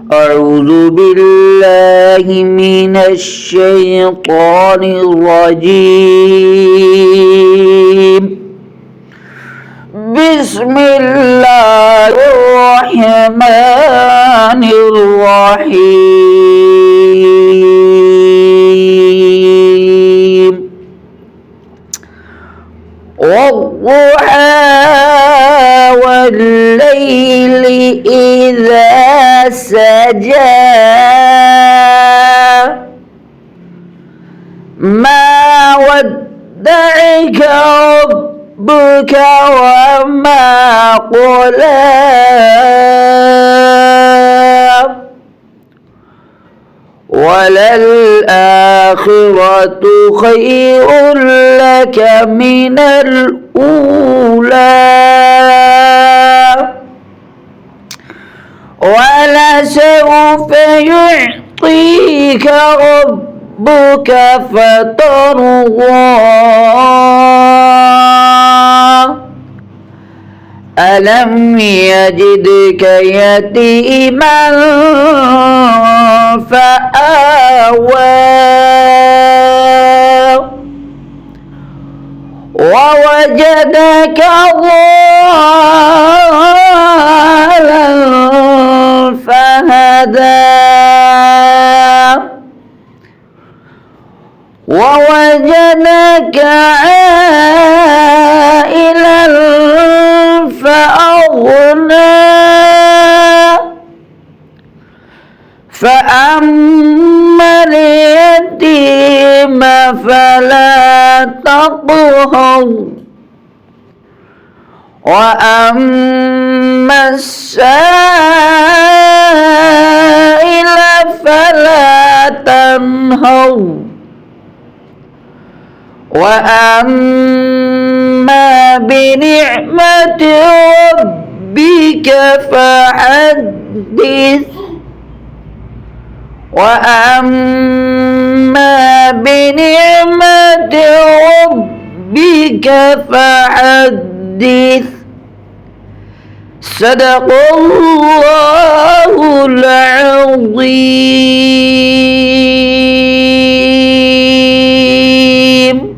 أعوذ بالله من الشيطان الرجيم. بسم الله الرحمن الرحيم. والضحى والليل إذا سجى ما ودعك ربك وما قلى وللآخرة خير لك من الأولى ولسوف يعطيك ربك فترضى ألم يجدك يتيما فآوى ووجدك ضالا فهدى ووجدك عائلا فأغنى فأما اليتيم فلا تقهر وأما السائل فلا تنهر وأما بنعمة ربك فحدث وأما بنعمة ربك فحدث. صدق الله العظيم.